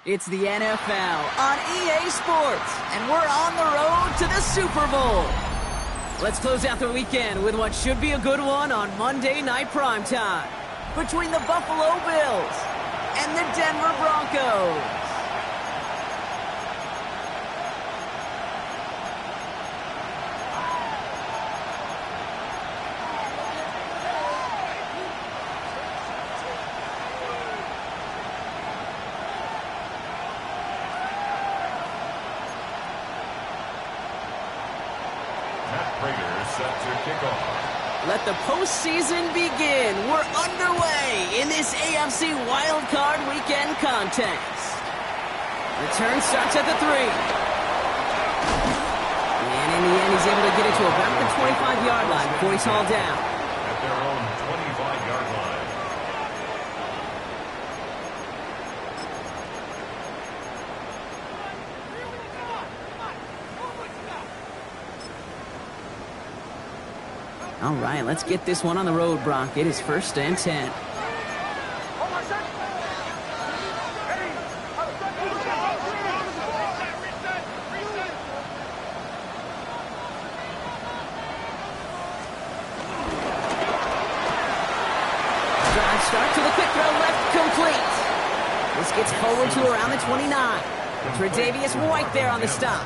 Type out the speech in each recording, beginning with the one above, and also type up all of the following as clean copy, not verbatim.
It's the NFL on EA Sports, and we're on the road to the Super Bowl. Let's close out the weekend with what should be a good one on Monday Night Primetime between the Buffalo Bills and the Denver Broncos. Let the postseason begin. We're underway in this AFC wildcard weekend contest. Return starts at the 3. And in the end, he's able to get it to about the 25-yard line before he's hauled down. At their own 25-yard line. All right, let's get this one on the road, Brock. It is 1st and 10. Drive start to the quick throw left, complete. This gets forward to around the 29. Tre'Davious White there on the stop.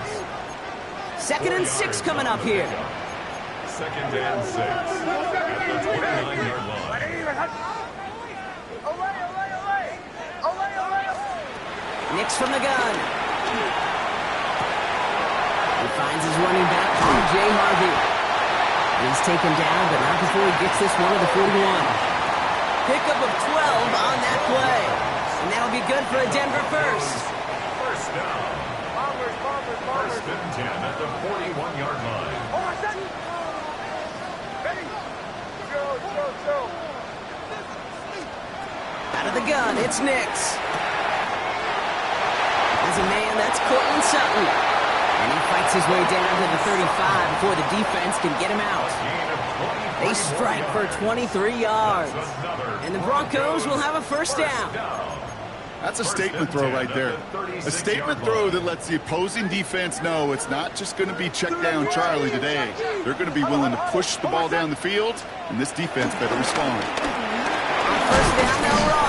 2nd and 6 coming up here. 2nd and 6 at the 29-yard line. Nix from the gun. He finds his running back, Jay Harvey. He's taken down, but not before he gets this one to the 41. Pickup of 12 on that play. And that'll be good for a Denver first. First down. 1st and 10 at the 41-yard line. Out of the gun, it's Nix. As a man, that's Cortland Sutton. And he fights his way down to the 35 before the defense can get him out. They strike for 23 yards. And the Broncos will have a first down. That's a statement throw right there. A statement throw that lets the opposing defense know it's not just going to be check down Charlie today. They're going to be willing to push the ball down the field, and this defense better respond. On first down, they'll run.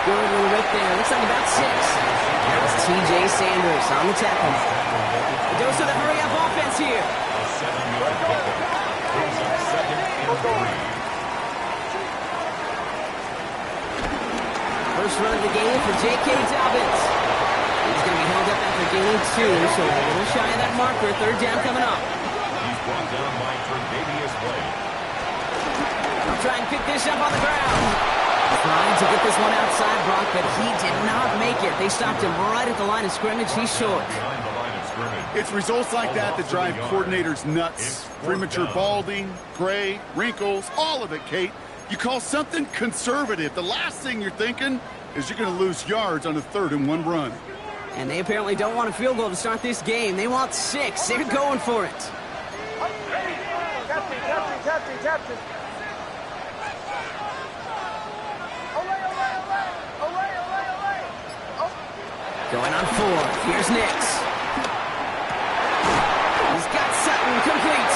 Good little rip there. Looks like about 6. That's T.J. Sanders on the tackle. A dose of the hurry-up offense here. A 7-yard pickup. Brings up 2nd and 3. First run of the game for J.K. Dobbins. He's going to be held up after gaining 2, so a little shy of that marker. 3rd down coming up. He's brought down by Tre'Davious White. They'll try and pick this up on the ground. Trying to get this one outside, Brock, but he did not make it. They stopped him right at the line of scrimmage. He's short. Behind the line of scrimmage. It's results like that that drive coordinators nuts. Premature balding, gray, wrinkles, all of it, Kate. You call something conservative. The last thing you're thinking is you're going to lose yards on a 3rd and 1 run. And they apparently don't want a field goal to start this game. They want 6. They're going for it. Captain. Going on 4. Here's Nix. He's got Sutton complete.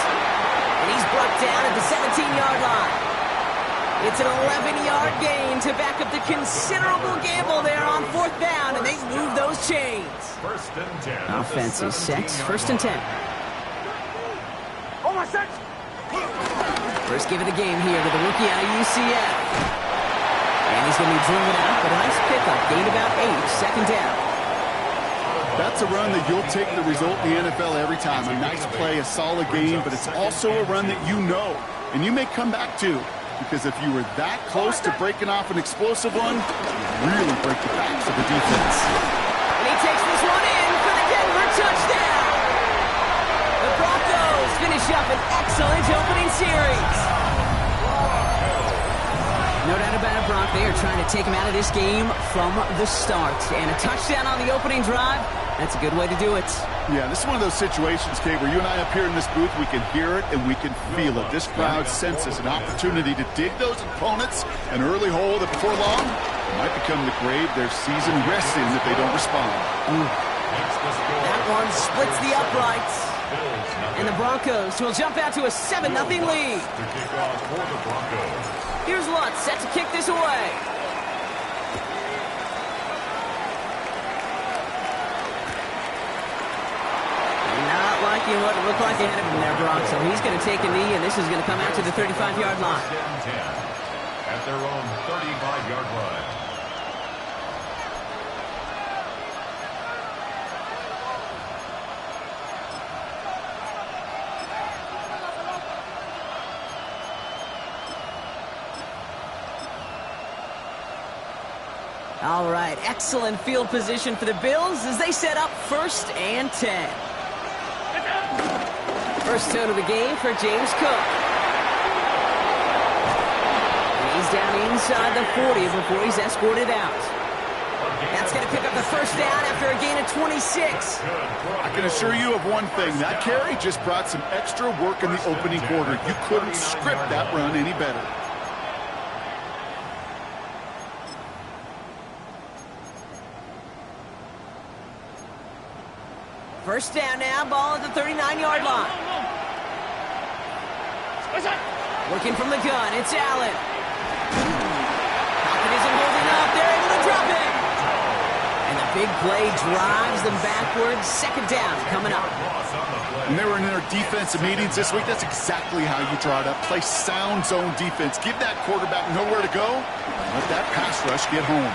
And he's brought down at the 17-yard line. It's an 11-yard gain to back up the considerable gamble there on 4th down, and they move those chains. First and 10. Offense is set. First and 10. First give of the game here to the rookie out of UCF. And he's going to be driven out, but a nice pickup. Gain about 8. Second down. That's a run that you'll take the result in the NFL every time. A nice play, a solid game, but it's also a run that you know, and you may come back to. Because if you were that close to breaking off an explosive one, you really break the backs of the defense. And he takes this one in for the Denver touchdown. The Broncos finish up an excellent opening series. No doubt about it, Brock. They are trying to take him out of this game from the start. And a touchdown on the opening drive, that's a good way to do it. Yeah, this is one of those situations, Kate, where you and I up here in this booth, we can hear it and we can feel it. This crowd senses an opportunity to dig those opponents an early hole that before long might become the grave their season rests in if they don't respond. That one splits the uprights. And the Broncos will jump out to a 7-0 lead. To kick off for the Broncos. Here's Lutz set to kick this away. Not liking what it looked like ahead of him there, Brock. So he's going to take a knee, and this is going to come out to the 35-yard line. First and 10 at their own 35-yard line. All right, excellent field position for the Bills as they set up 1st and 10. First tone of the game for James Cook. And he's down inside the 40 before he's escorted out. That's going to pick up the first down after a gain of 26. I can assure you of one thing. That carry just brought some extra work in the opening quarter. You couldn't script that run any better. First down now, ball at the 39-yard line. Looking from the gun, it's Allen. Pocket isn't holding up, they're able to drop it. And the big play drives them backwards. Second down coming up. When they were in their defensive meetings this week, that's exactly how you draw it up. Play sound zone defense. Give that quarterback nowhere to go. Let that pass rush get home.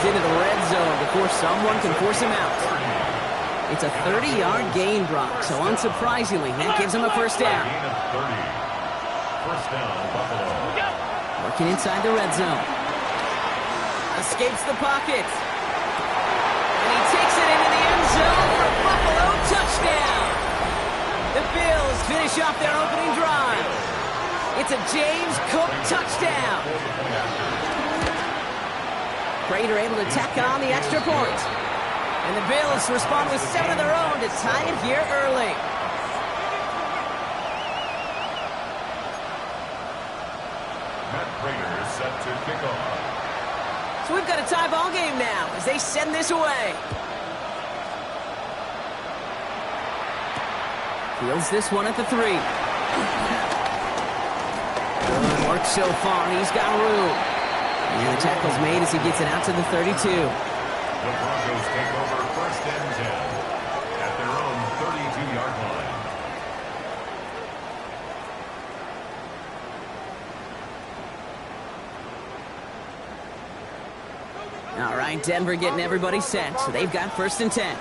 Into the red zone before someone can force him out. It's a 30-yard gain, Brock, so unsurprisingly, that gives him a first down. First down, Buffalo. Working inside the red zone. Escapes the pocket. And he takes it into the end zone for a Buffalo touchdown. The Bills finish off their opening drive. It's a James Cook touchdown. Prater able to tack on the extra point. And the Bills respond with 7 of their own to tie it here early. Matt Prater is set to kick off. So we've got a tie ball game now as they send this away. Fields this one at the 3. Good work so far. He's got room. And the tackle's made as he gets it out to the 32. The Broncos take over 1st and 10 at their own 32-yard line. All right, Denver getting everybody set, so they've got 1st and 10.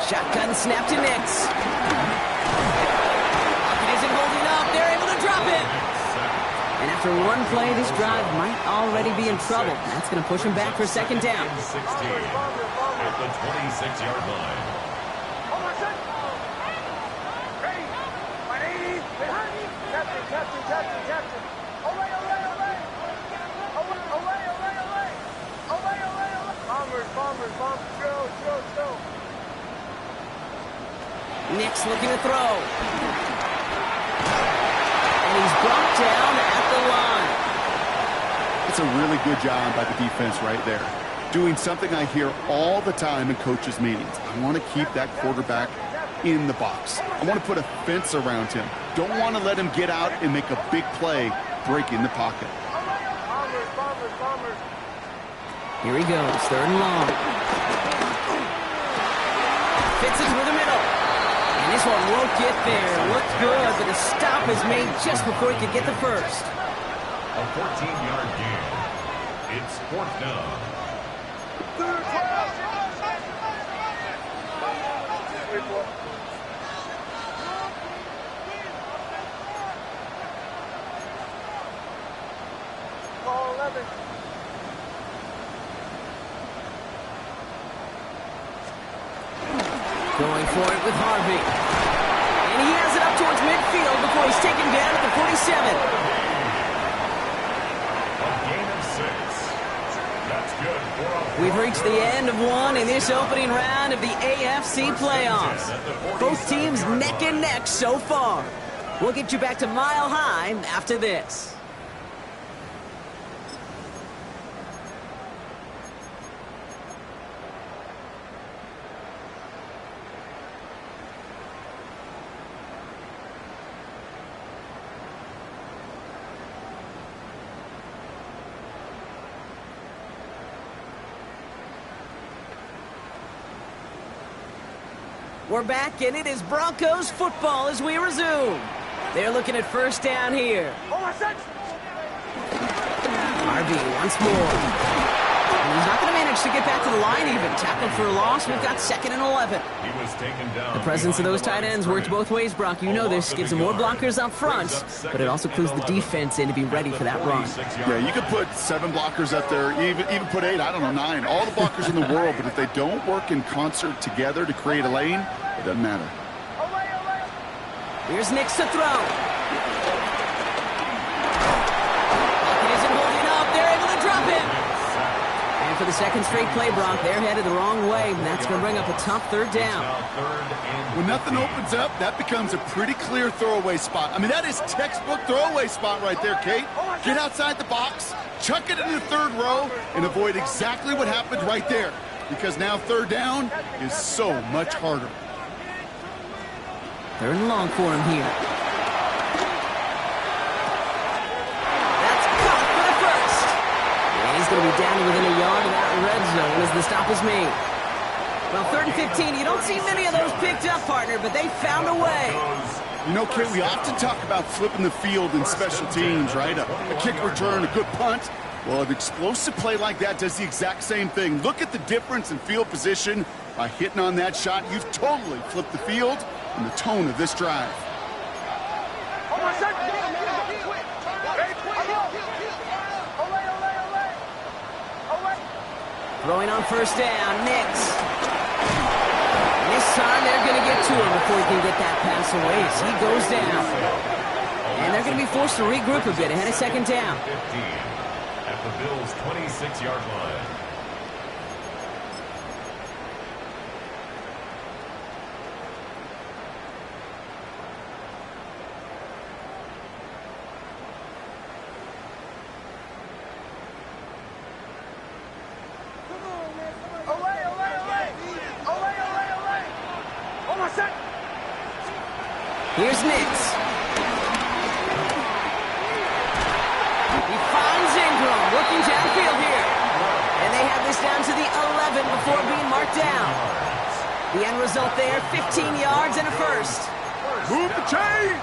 Shotgun snap to Nix. Pocket isn't holding up. They're able to drop it. And after one play, this drive might already be in trouble. That's going to push him back for 2nd down. 16 at the 26-yard line. Nick's looking to throw. And he's brought down at the line. It's a really good job by the defense right there. Doing something I hear all the time in coaches' meetings. I want to keep that quarterback in the box. I want to put a fence around him. Don't want to let him get out and make a big play breaking the pocket. Here he goes, 3rd and long. Fits it through the middle. And this one won't get there. Looked good, but the stop is made just before he could get the first. A 14-yard gain. It's 4th down. Going for it with Harvey. And he has it up towards midfield before he's taken down at the 47. A gain of 6. That's good for a We've reached the end of one in this opening round of the AFC Playoffs. Both teams neck and neck so far. We'll get you back to Mile High after this. We're back, and it is Broncos football as we resume. They're looking at first down here. Harvey once more. And he's not going to manage to get back to the line even. Tackled for a loss. We've got 2nd and 11. He was taken down. The presence of those tight ends works both ways, Brock. You know this. Gives them more blockers up front, but it also clues the defense in to be ready for that run. Yeah, you could put 7 blockers up there, even put 8, I don't know, 9. All the blockers in the world, but if they don't work in concert together to create a lane, it doesn't matter. Here's Nix to throw. It isn't holding up. They're able to drop him. And for the second straight play, Brock, they're headed the wrong way, and that's going to bring up a tough 3rd down. When nothing opens up, that becomes a pretty clear throwaway spot. I mean, that is textbook throwaway spot right there, Kate. Get outside the box, chuck it in the 3rd row, and avoid exactly what happened right there. Because now 3rd down is so much harder. 3rd and long for him here. That's caught for the first. And he's going to be down within a yard of that red zone as the stop is made. Well, 3rd and 15, you don't see many of those picked up, partner, but they found a way. You know, Kate, we often talk about flipping the field in special teams, right? A kick return, a good punt. Well, an explosive play like that does the exact same thing. Look at the difference in field position. By hitting on that shot, you've totally flipped the field and the tone of this drive. Throwing on first down, Nix. This time they're going to get to him before he can get that pass away as he goes down. And they're going to be forced to regroup a bit ahead of 2nd down. 15 at the Bills' 26-yard line. Here's Nix. He finds Ingram working downfield here. And they have this down to the 11 before being marked down. The end result there, 15 yards and a first. Move the chains!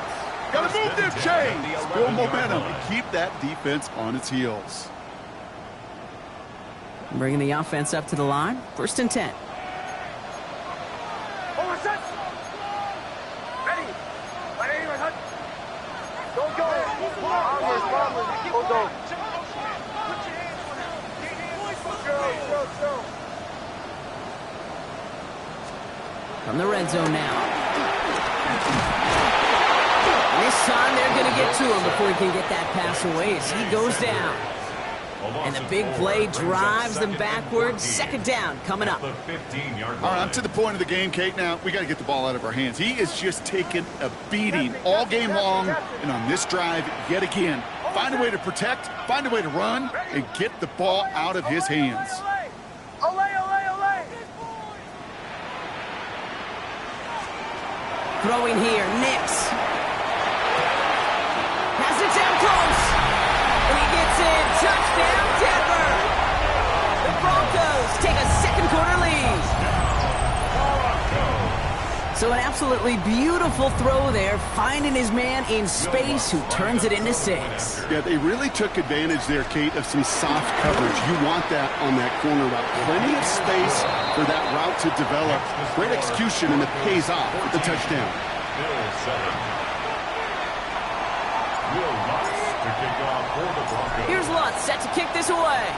Gotta move them chains! Build momentum and keep that defense on its heels. Bringing the offense up to the line. 1st and 10. From the red zone now. And this time they're going to get to him before he can get that pass away as he goes down. And the big play drives them backwards. Second down coming up. All right, I'm to the point of the game, Kate. Now, we got to get the ball out of our hands. He is just taking a beating all game long. And on this drive, yet again, find a way to protect, find a way to run, and get the ball out of his hands. Throwing here, Nix. Has it down close. And he gets in. Touchdown, Denver. The Broncos take a second quarter lead. So an absolutely beautiful throw there, finding his man in space who turns it into 6. Yeah, they really took advantage there, Kate, of some soft coverage. You want that on that corner route. Plenty of space for that route to develop. Great execution, and it pays off with the touchdown. Here's Lutz set to kick this away.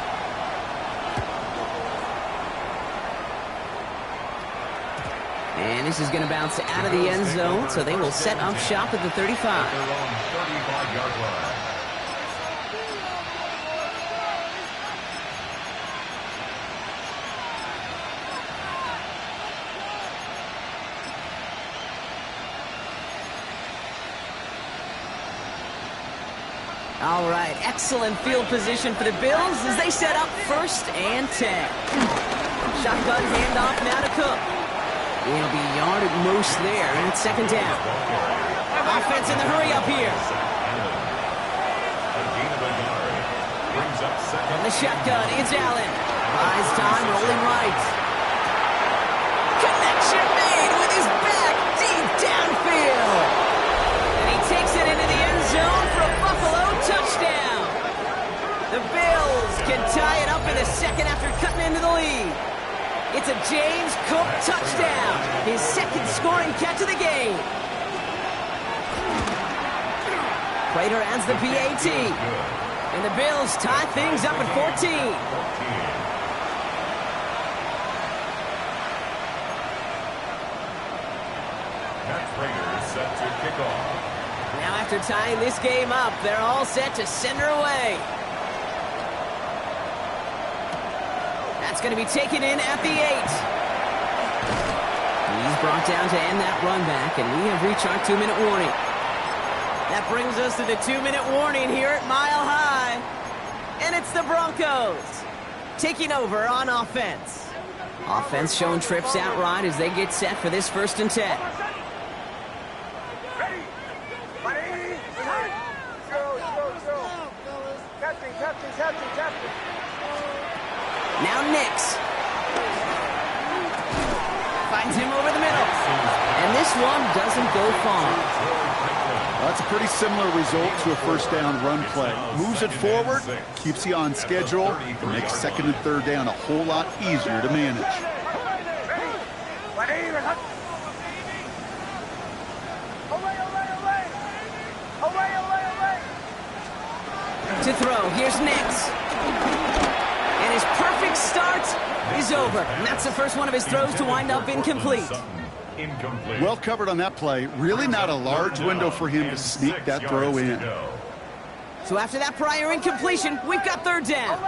And this is going to bounce out of the end zone, so they will set up shop at the 35. All right, excellent field position for the Bills as they set up 1st and 10. Shotgun handoff now to Cook. It'll be a yard at most there, and it's 2nd down. Offense in the hurry up here. From the shotgun, it's Allen. Buys time, rolling right. Connection made with his back deep downfield. And he takes it into the end zone for a Buffalo touchdown. The Bills can tie it up in the second after cutting into the lead. It's a James Cook touchdown, his 2nd scoring catch of the game. Prater adds the PAT, and the Bills tie things up at 14. Prater is set to kick off. Now after tying this game up, they're all set to send her away. That's going to be taken in at the 8. He's brought down to end that run back, and we have reached our 2-minute warning. That brings us to the 2-minute warning here at Mile High. And it's the Broncos taking over on offense. Offense showing trips outright as they get set for this 1st and 10. Now Nix. Finds him over the middle. And this one doesn't go far. That's a pretty similar result to a 1st down run play. Moves it forward, keeps you on schedule, and makes 2nd and 3rd down a whole lot easier to manage. To throw, here's Nix. And his perfect start is over. And that's the first one of his throws to wind up incomplete. Well covered on that play. Really not a large window for him to sneak that throw in. So after that prior incompletion, we've got 3rd down.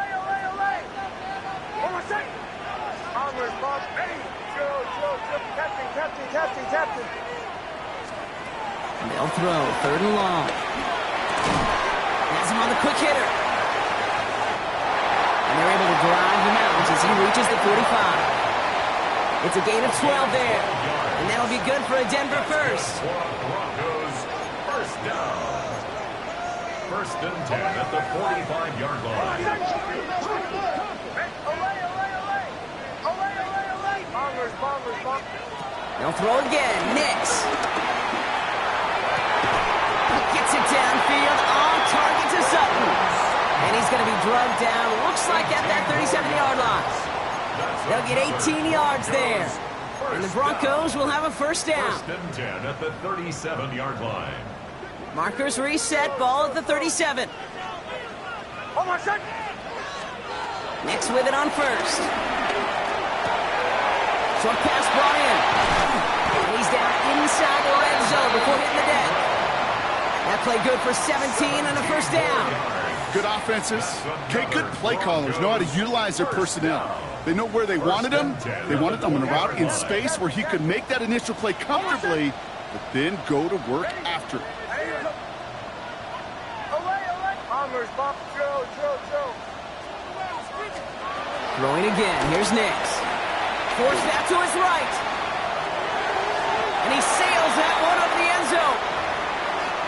And they'll throw 3rd and long. Has him on the quick hitter. And they're able to drive him out as he reaches the 45. It's a gain of 12 there. And that'll be good for a Denver first. Broncos first down. 1st and 10 at the 45-yard line. They'll throw again. Nix. Gets it downfield. On target to Sutton. And he's going to be drugged down. Looks like at that 37-yard line. They'll get 18 yards there. And the Broncos will have a 1st down. 1st and 10 at the 37-yard line. Markers reset. Ball at the 37. Nix with it on 1st. Short pass brought in. And he's down inside the red zone before hitting the deck. That play good for 17 and a 1st down. Good offenses, okay, good play callers know how to utilize their personnel. They know where they wanted him. They wanted him on a route in space where he could make that initial play comfortably, but then go to work after it. Throwing again. Here's Nix. Forced that to his right. And he sails that one up the end zone.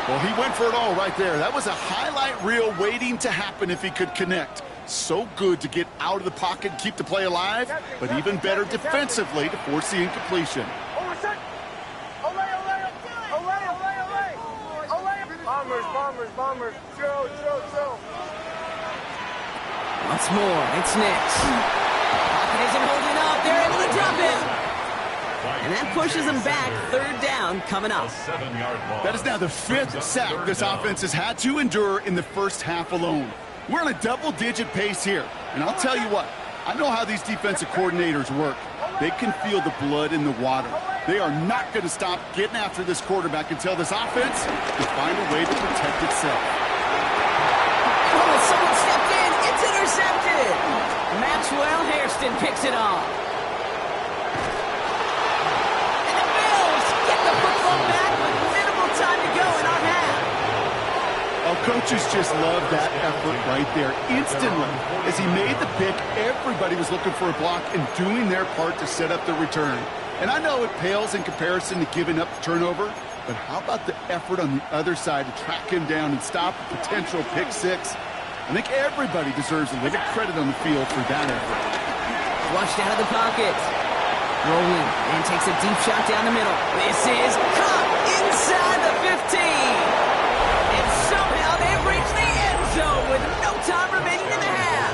Well, he went for it all right there. That was a highlight reel waiting to happen if he could connect. So good to get out of the pocket and keep the play alive, but even better defensively to force the incompletion. Bombers. Joe. Once more, it's Nix. Pocket isn't holding up. They're able to drop him. And that pushes them back. Third down coming up. That is now the 5th sack this offense has had to endure in the first half alone. We're on a double-digit pace here. And I'll tell you what, I know how these defensive coordinators work. They can feel the blood in the water. They are not going to stop getting after this quarterback until this offense can find a way to protect itself. Oh, someone stepped in. It's intercepted. Maxwell Hairston picks it off. And the Bills get the football back with minimal time to go in our half. Oh, coaches just love that effort right there. Instantly, as he made the pick, everybody was looking for a block and doing their part to set up the return. And I know it pales in comparison to giving up the turnover, but how about the effort on the other side to track him down and stop a potential pick six? I think everybody deserves a little credit on the field for that effort. Flushed out of the pocket. Rolling and takes a deep shot down the middle. This is caught inside the 15. And somehow they've reached the end zone with no time remaining in the half.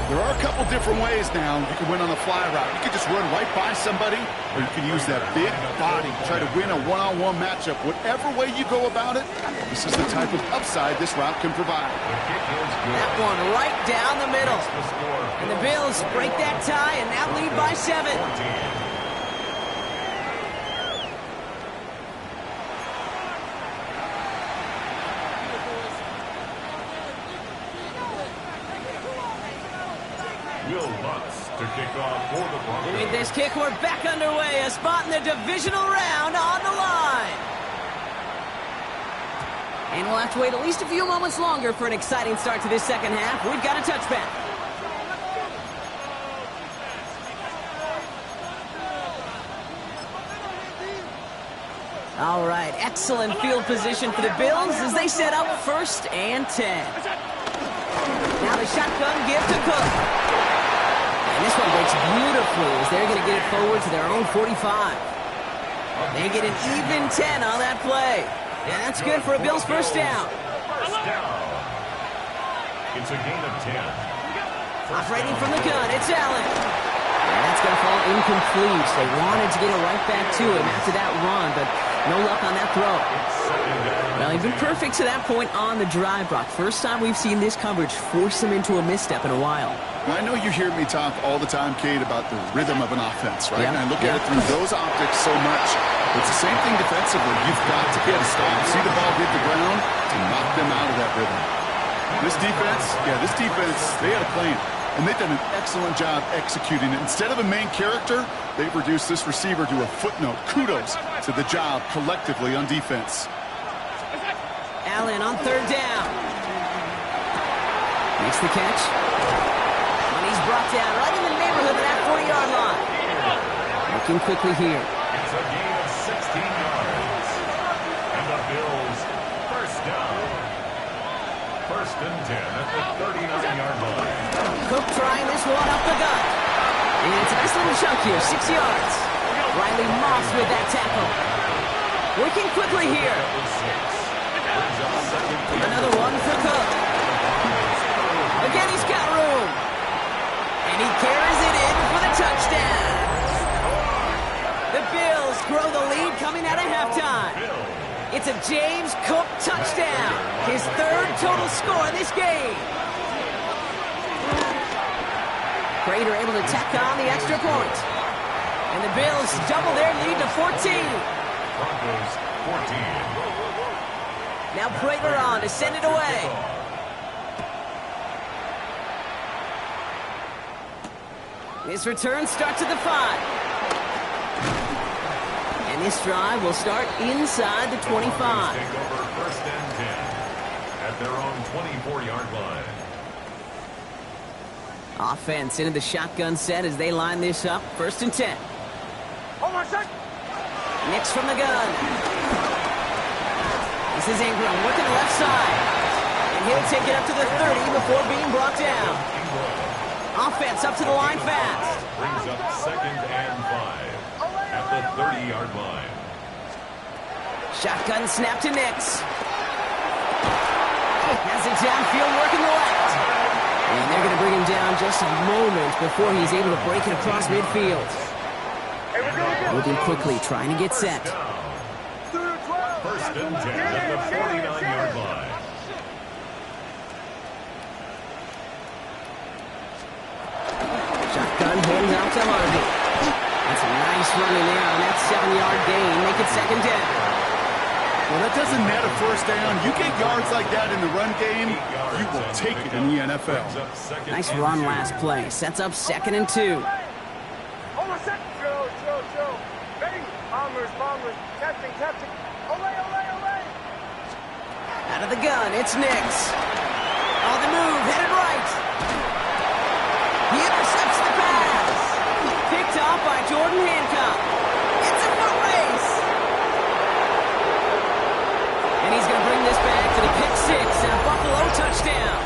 There are a couple different ways now. You can win on a fly route. You can just run right by somebody, or you can use that big body, try to win a one-on-one matchup. Whatever way you go about it, this is the type of upside this route can provide. That one right down the middle. And the Bills break that tie and now lead by 7. To kick off for the Broncos. With this kick, we're back underway. A spot in the divisional round on the line. And we'll have to wait at least a few moments longer for an exciting start to this second half. We've got a touchback. All right, excellent field position for the Bills as they set up 1st and 10. Now the shotgun give to Cook. And this one breaks beautifully as they're going to get it forward to their own 45. They get an even 10 on that play. And that's good for a Bills first down. It's a gain of 10. Operating from the gun, it's Allen. And that's going to fall incomplete. They wanted to get it right back to him after that run, but no luck on that throw. Well, he's been perfect to that point on the drive, Brock. First time we've seen this coverage force him into a misstep in a while. Now, I know you hear me talk all the time, Kate, about the rhythm of an offense, right? And I look at it through those optics so much. It's the same thing defensively. You've got to get a stop, see the ball hit the ground to knock them out of that rhythm. This defense, they had a plan. And they've done an excellent job executing it. Instead of a main character, they've reduced this receiver to a footnote. Kudos to the job collectively on defense. Allen on 3rd down. Makes the catch. And he's brought down right in the neighborhood of that 40-yard line. Looking quickly here. It's a gain of 16 yards. And the Bills first down. 1st and 10 at the 39-yard line. Cook trying this one up the gut. And it's a nice little chunk here, 6 yards. Riley Moss with that tackle. Working quickly here. Another one for Cook. Again, he's got room. And he carries it in for the touchdown. The Bills grow the lead coming out of halftime. It's a James Cook touchdown. His 3rd total score in this game. Prater able to tack on the extra point. And the Bills double their lead to 14. Broncos 14. Now Prater on to send it away. This return starts at the 5. And this drive will start inside the 25. Take over first and 10 at their own 24-yard line. Offense into the shotgun set as they line this up. First and 10. Nix from the gun. This is Ingram working the left side. And he'll take it up to the 30 before being brought down. Offense up to the line fast. Brings up second and 5 at the 30-yard line. Shotgun snap to Nix. Has it downfield working the left. And they're going to bring him down just a moment before he's able to break it across midfield. Moving quickly, trying to get set. First and 10 at the 49-yard line. Shotgun hands out to Harvey. That's a nice run in there on that 7-yard gain. Make it second down. Well, that doesn't net a first down. You get yards like that in the run game, you will take it in the NFL. Nice run last play. Sets up second and 2. Out of the gun, it's Nix. On the move, headed right. He intercepts the pass. Picked off by Jordan Hancock. It's a foot race. And he's going to bring this back to the pick 6 and a Buffalo touchdown.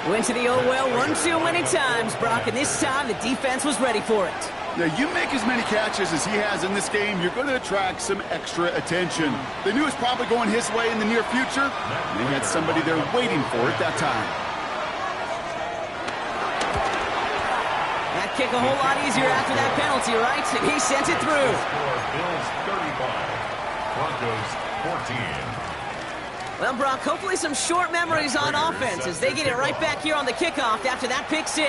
Went to the oh-well 1-2 many times, Brock, and this time the defense was ready for it. Now, you make as many catches as he has in this game, you're going to attract some extra attention. They knew it was probably going his way in the near future, and they had somebody there waiting for it that time. That kick a whole lot easier after that penalty, right? And he sent it through. Bills 35, Broncos 14. Well, Brock, hopefully some short memories on offense as they get it right back here on the kickoff after that pick 6.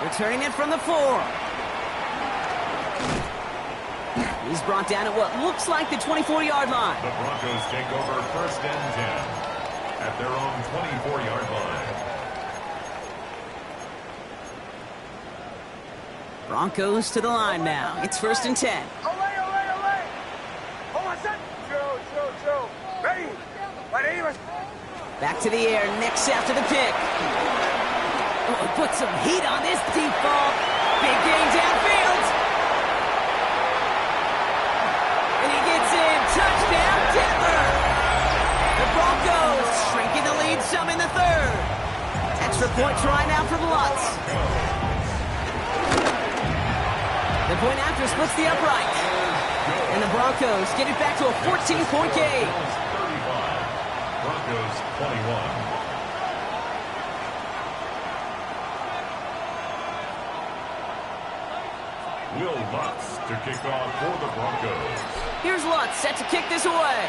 Returning it from the 4. He's brought down at what looks like the 24-yard line. The Broncos take over first and 10 at their own 24-yard line. Broncos to the line now. It's first and 10. Back to the air. Nix after the pick. Oh, put some heat on this deep ball. Big gain downfield. And he gets in. Touchdown, Denver. The Broncos shrinking the lead some in the 3rd. Extra point try now from Lutz. The point after splits the upright. And the Broncos get it back to a 14-point game. 35, Broncos 21. Will Lutz to kick off for the Broncos. Here's Lutz set to kick this away.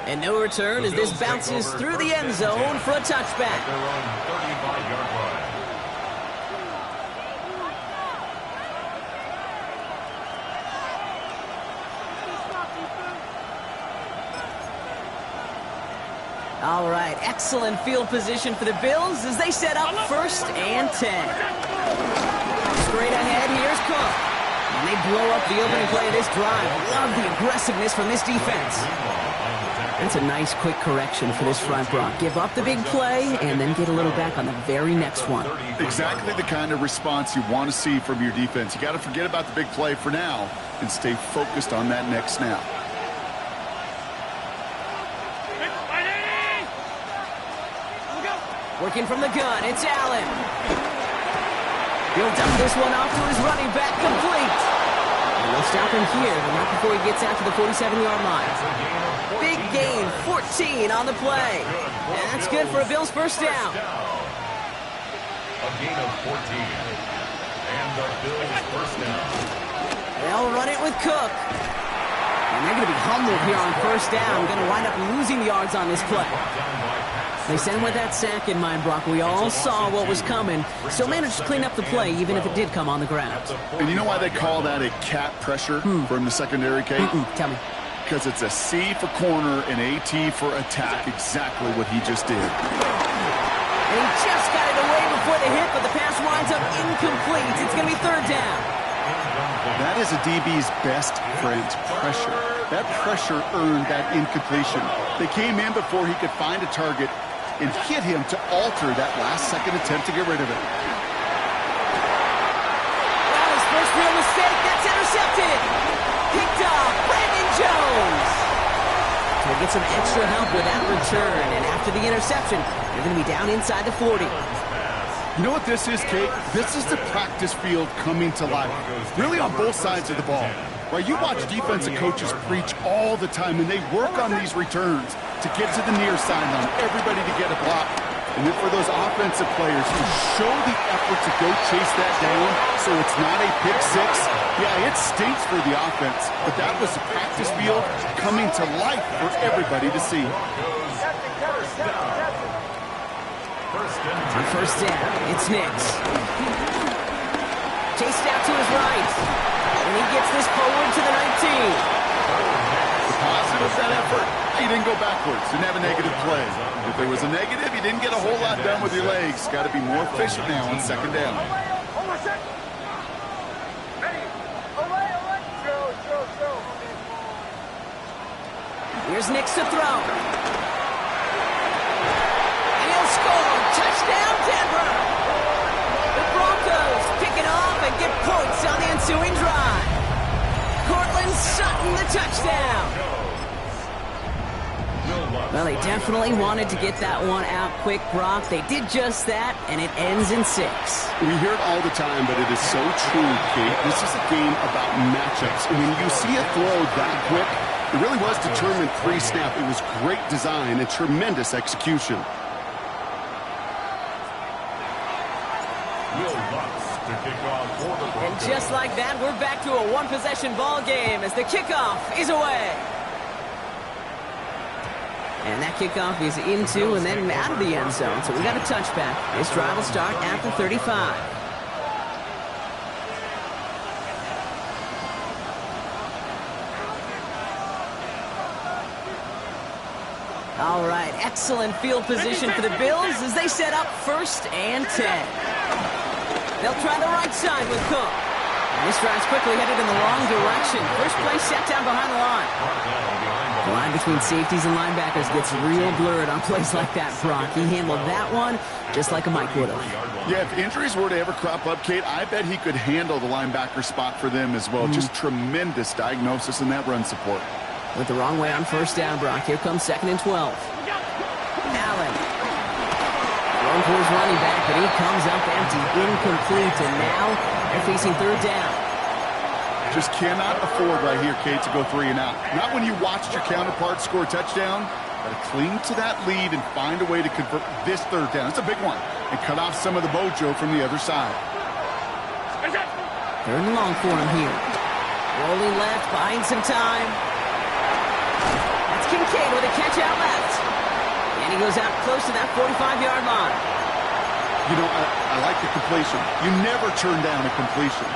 And no return as this bounces through the end zone for a touchback. Their own 35-yard line. All right, excellent field position for the Bills as they set up first and 10. Straight ahead, here's Cook. And they blow up the opening play of this drive. Love the aggressiveness from this defense. That's a nice quick correction for this front, Brock. Give up the big play and then get a little back on the very next one. Exactly the kind of response you want to see from your defense. You got to forget about the big play for now and stay focused on that next snap. Working from the gun, it's Allen. He'll dump this one off to his running back, complete. And they'll stop him here, but not before he gets out to the 47-yard line. Big gain, 14 on the play. And that's good for a Bills first down. A gain of 14. And the Bills first down. They'll run it with Cook. And they're going to be humbled here on first down. Going to wind up losing yards on this play. They sent him with that sack in mind, Brock. We all saw what was coming. Still managed to clean up the play, even if it did come on the ground. And you know why they call that a cat pressure from the secondary, Kate? Tell me. Because it's a C for corner and a T for attack, exactly what he just did. And he just got it away before the hit, but the pass winds up incomplete. It's going to be third down. That is a DB's best friend, pressure. That pressure earned that incompletion. They came in before he could find a target and hit him to alter that last-second attempt to get rid of it. Well, his first real mistake, that's intercepted. Picked off, Brandon Jones. So we'll get some extra help with that return, and after the interception, they're going to be down inside the 40. You know what this is, Kate? This is the practice field coming to life, really on both sides of the ball. Right, you watch defensive coaches preach all the time, and they work on these returns to get to the near sideline, everybody to get a block. And then for those offensive players to show the effort to go chase that down so it's not a pick six, yeah, it stinks for the offense, but that was the practice field coming to life for everybody to see. On first down, it's Nix. Chased out to his right. And he gets this forward to the 19. The positive of that effort, he didn't go backwards, didn't have a negative play. If there was a negative, you didn't get a whole lot done with your legs. Got to be more efficient now on second down. Here's Nix to throw. And he'll score. Touchdown, Denver. The Broncos pick it off and get points on the ensuing drive. Cortland Sutton, the touchdown. Well, they definitely wanted to get that one out quick, Brock. They did just that, and it ends in 6. We hear it all the time, but it is so true, Kate. This is a game about matchups. And when you see a throw that quick, it really was determined pre-snap. It was great design and tremendous execution. And just like that, we're back to a one-possession ball game as the kickoff is away. And that kickoff is into and then out of the end zone. So we got a touchback. This drive will start at the 35. All right, excellent field position for the Bills as they set up 1st and 10. They'll try the right side with Cook. And this drive's quickly headed in the wrong direction. First play set down behind the line. The line between safeties and linebackers gets real blurred on plays like that, Brock. He handled that one just like a Mike would have. Yeah, if injuries were to ever crop up, Kate, I bet he could handle the linebacker spot for them as well. Just tremendous diagnosis in that run support. Went the wrong way on first down, Brock. Here comes 2nd and 12. Allen. Thrown for his running back, but he comes up empty, incomplete, and now they're facing 3rd down. Just cannot afford right here, Kate, to go 3 and out. Not when you watched your counterpart score a touchdown. Got to cling to that lead and find a way to convert this 3rd down. It's a big one. And cut off some of the mojo from the other side. 3rd and long for him here. Rolling left, buying some time. That's Kincaid with a catch out left. And he goes out close to that 45-yard line. You know, I like the completion. You never turn down a completion.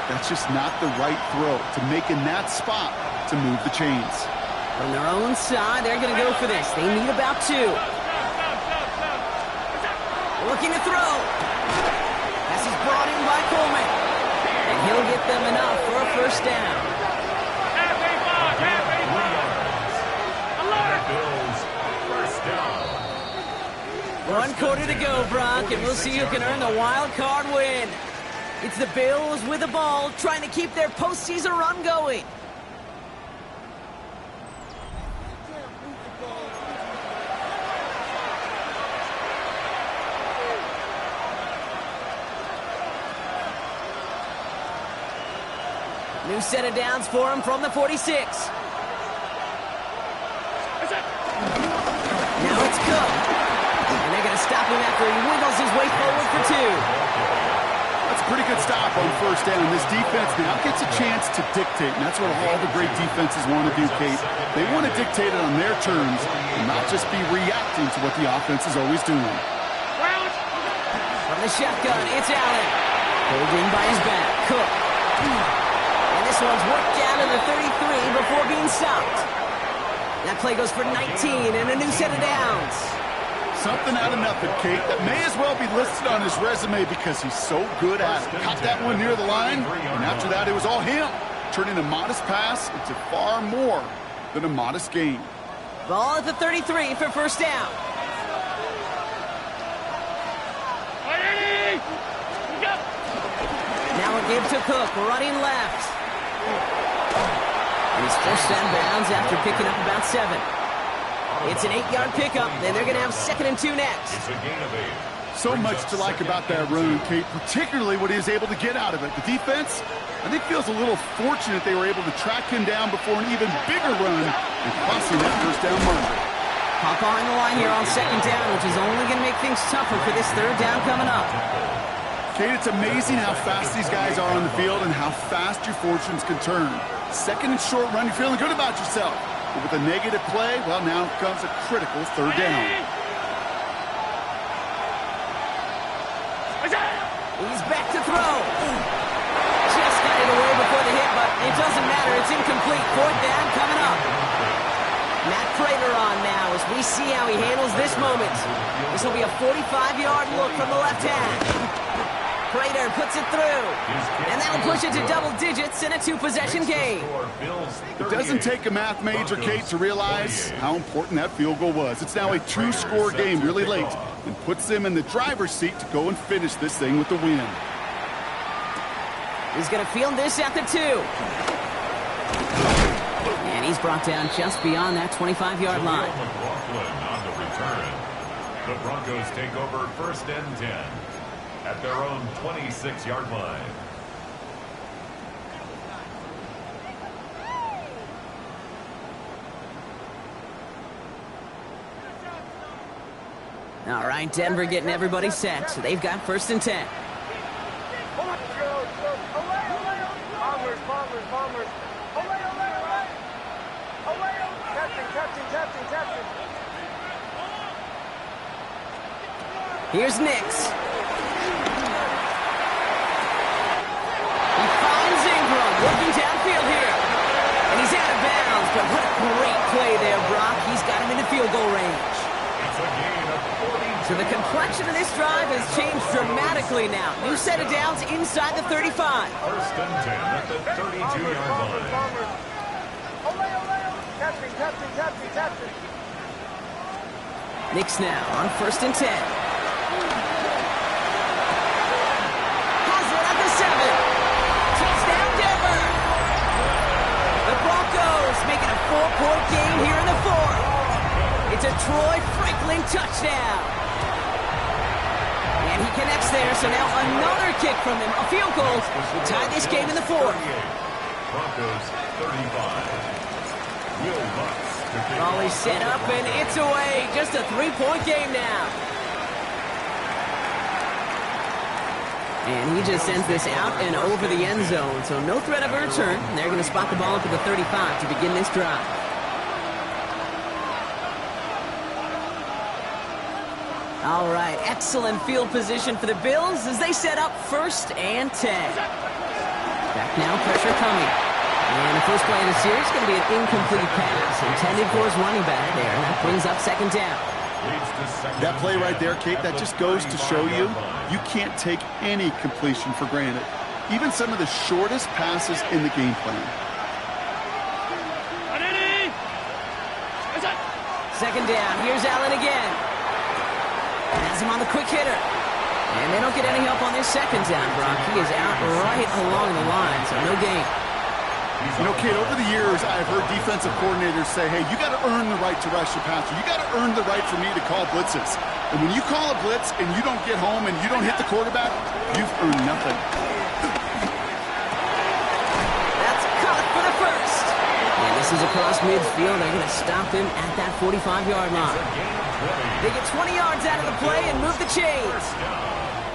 That's just not the right throw to make in that spot to move the chains. From their own side, they're going to go for this. They need about 2. Looking to throw. Pass is brought in by Coleman. And he'll get them enough for a 1st down. One quarter to go, Brock, and we'll see who can earn the wild card win. It's the Bills with the ball, trying to keep their postseason run going. New set of downs for him from the 46. Now it's Cook. And they're going to stop him after he wiggles his way forward for 2. That's pretty good stop on first down. This defense now gets a chance to dictate, and that's what all the great defenses want to do, Kate. They want to dictate it on their terms and not just be reacting to what the offense is always doing. From the shotgun, it's Allen. Holding by his back, Cook. And this one's worked down to the 33 before being stopped. That play goes for 19 and a new set of downs. Something out of nothing, Kate, that may as well be listed on his resume because he's so good at it. Caught that one near the line, and after that it was all him, turning a modest pass into far more than a modest gain. Ball at the 33 for first down. Now a give to Cook, running left. And he's first down bounds after picking up about 7. It's an 8-yard pickup, and they're going to have 2nd and 2 next. It's a gain of 8. So much to like about that run, Kate, particularly what he was able to get out of it. The defense, I think, feels a little fortunate they were able to track him down before an even bigger run and crossing that first down marker. Hop behind the line here on 2nd down, which is only going to make things tougher for this 3rd down coming up. Kate, it's amazing how fast these guys are on the field and how fast your fortunes can turn. 2nd and short run, you're feeling good about yourself. But with a negative play, well, now comes a critical 3rd down. He's back to throw. Just got it away before the hit, but it doesn't matter. It's incomplete. 4th down coming up. Matt Prater on now as we see how he handles this moment. This will be a 45-yard look from the left hand. Prater puts it through, and that'll push it to double digits in a 2-possession game. It doesn't take a math major, Kate, to realize how important that field goal was. It's now a 2-score game really late and puts them in the driver's seat to go and finish this thing with the win. He's going to field this at the 2. And he's brought down just beyond that 25-yard line. On the return. The Broncos take over 1st and 10. At their own 26-yard line. All right, Denver getting everybody set. So they've got 1st and 10. Here's Nix. Working downfield here. And he's out of bounds, but what a great play there, Brock. He's got him in the field goal range. It's a gain of 42. So the complexion of this drive has changed dramatically now. New set of downs inside the 35. 1st and 10 at the 32-yard line. Nix now on 1st and 10. Has it at the 7. Touchdown, Denver! The Broncos making a 4-point game here in the 4th. It's a Troy Franklin touchdown. And he connects there, so now another kick from him, a field goal, to tie this game in the 4th. Broncos 35. Will Lutz to kick. Volley set up, and it's away. Just a 3-point game now. And he just sends this out and over the end zone, so no threat of a return. They're going to spot the ball up at the 35 to begin this drive. All right, excellent field position for the Bills as they set up 1st and 10. Back now, pressure coming. And the first play of the series is going to be an incomplete pass intended for his running back there. And that brings up 2nd down. That play right there, Kate, that just goes to show you can't take any completion for granted. Even some of the shortest passes in the game plan. 2nd down. Here's Allen again. Has him on the quick hitter. And they don't get any help on this 2nd down, Brock. He is out right along the line, so no gain. You know, Kate, over the years, I've heard defensive coordinators say, hey, you got to earn the right to rush the passer. You got to earn the right for me to call blitzes. And when you call a blitz and you don't get home and you don't hit the quarterback, you've earned nothing. That's caught for the 1st. And this is across midfield. They're going to stop him at that 45-yard line. They get 20 yards out of the play and move the chains.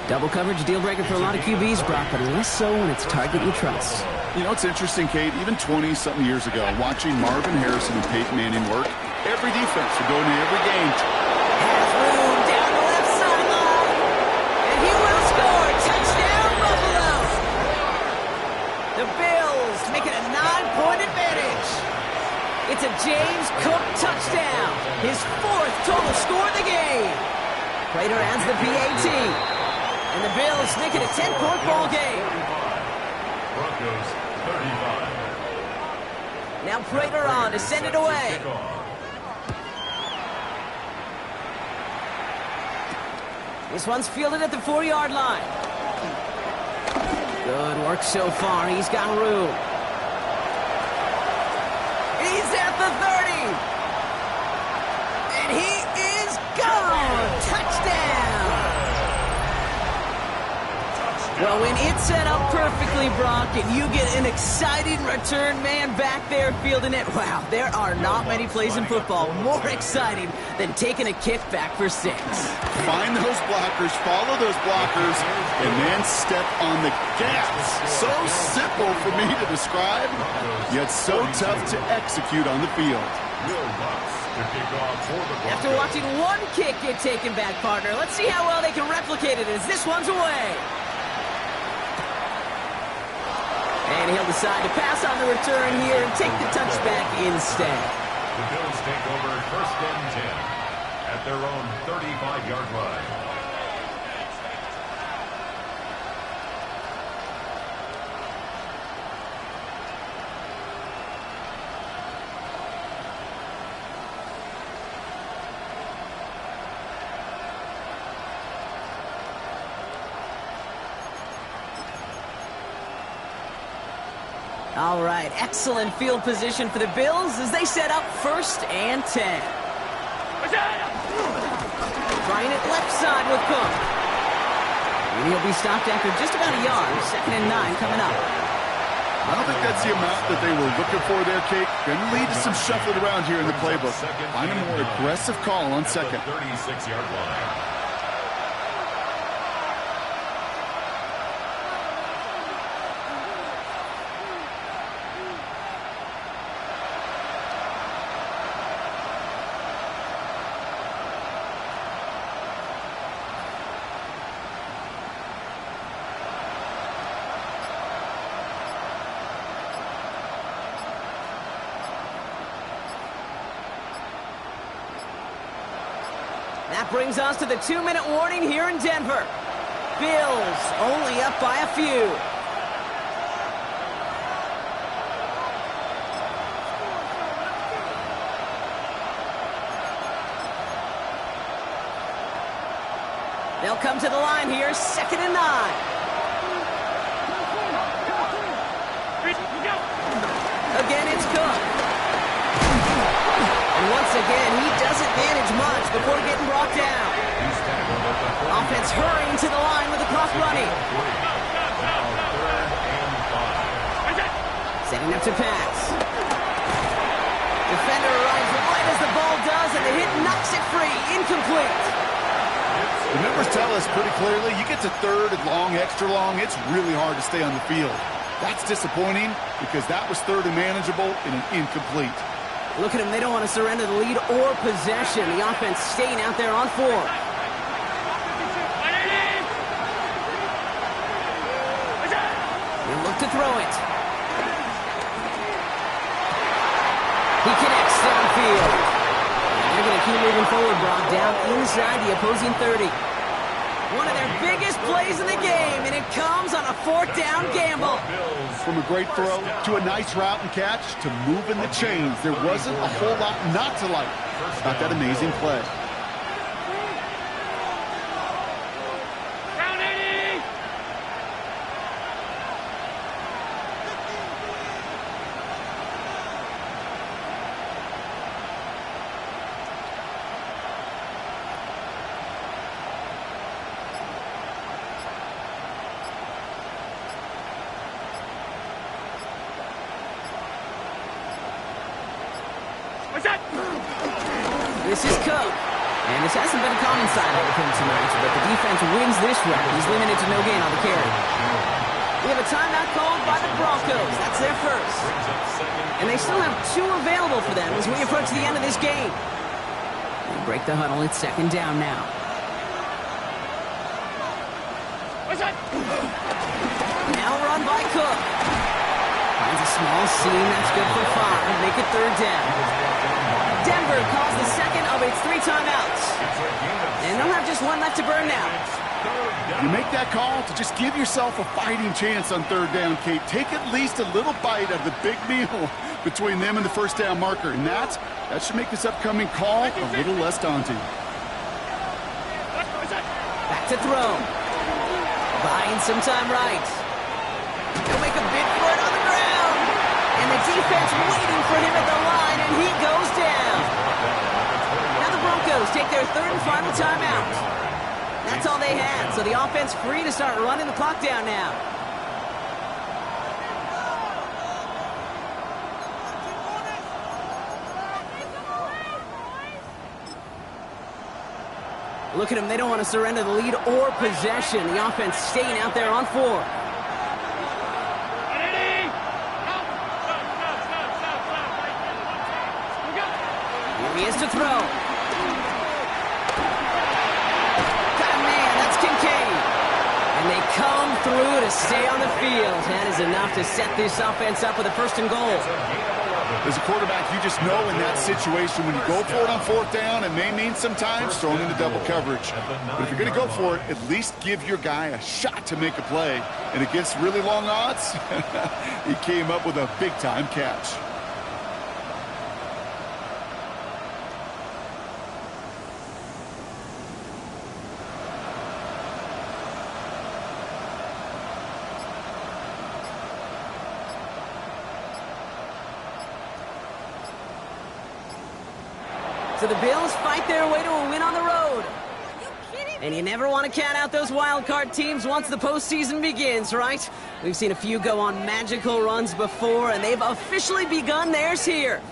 Double coverage, deal breaker for a lot of QBs, Brock, but less so when it's a target you trust. You know, it's interesting, Kate, even 20-something years ago, watching Marvin Harrison and Peyton Manning work, every defense would go into every game. Has room down the left sideline, and he will score. Touchdown, Buffalo! The Bills make it a 9-point advantage. It's a James Cook touchdown, his 4th total score of the game. Prater adds the PAT. And the Bills make it a 10-point ball game. Broncos 35. Now Prater on to send it away. This one's fielded at the 4-yard line. Good work so far. He's got room. He's at the 30. And he is gone. Touchdown. Well, when it's set up perfectly, Brock, and you get an exciting return man back there fielding it, wow, there are not many plays in football more exciting than taking a kick back for 6. Find those blockers, follow those blockers, and then step on the gas. So simple for me to describe, yet so tough to execute on the field. After After watching one kick get taken back, partner, let's see how well they can replicate it as this one's away. And he'll decide to pass on the return here and take the touchback instead. The Bills take over 1st and 10 at their own 35-yard line. All right, excellent field position for the Bills as they set up 1st and 10. Trying it left side with Cook. And he'll be stopped after just about a yard. 2nd and 9 coming up. I don't think that's the amount that they were looking for there, Kate. Going to lead to some shuffling around here in the playbook. Find a more aggressive call on 2nd. 36-yard line. That brings us to the 2-minute warning here in Denver. Bills only up by a few. They'll come to the line here, 2nd and 9. Again, it's Cook. And once again, he doesn't manage much before getting brought down. Offense hurrying to the line with the clock running. Setting up to pass. Defender arrives right as the ball does, and the hit knocks it free. Incomplete. The numbers tell us pretty clearly, you get to 3rd and long, extra long, it's really hard to stay on the field. That's disappointing because that was 3rd and manageable in an incomplete. Look at them. They don't want to surrender the lead or possession. The offense staying out there on 4. They look to throw it. He connects downfield. They're going to keep moving forward, Brock, down inside the opposing 30. One of their biggest plays in the game, and it comes on a 4th down gamble. From a great throw to a nice route and catch to moving the chains, there wasn't a whole lot not to like about that amazing play. This is Cook. And this hasn't been a common sight with him tonight, but the defense wins this round. He's limited to no gain on the carry. We have a timeout called by the Broncos. That's their first. And they still have 2 available for them as we approach the end of this game. They break the huddle. It's second down now. Now run by Cook. Finds a small seam. That's good for 5. Make it third down. Denver calls the second of its 3 timeouts. And they'll have just 1 left to burn now. You make that call to just give yourself a fighting chance on third down, Kate. Take at least a little bite of the big meal between them and the first down marker. And that should make this upcoming call a little less daunting. Back to throw. Buying some time right. He'll make a bid for it on the ground. And the defense waiting for him at the line, and he goes down. Now the Broncos take their 3rd and final timeout. That's all they had, so the offense free to start running the clock down now. Look at them, they don't want to surrender the lead or possession. The offense staying out there on 4. Here he is to throw. And they come through to stay on the field. That is enough to set this offense up with a 1st and goal. As a quarterback, you just know in that situation when you go for it on 4th down, it may mean sometimes throwing into double coverage. But if you're going to go for it, at least give your guy a shot to make a play. And against really long odds, he came up with a big-time catch. So the Bills fight their way to a win on the road. And you never want to count out those wild card teams once the postseason begins, right? We've seen a few go on magical runs before, and they've officially begun theirs here.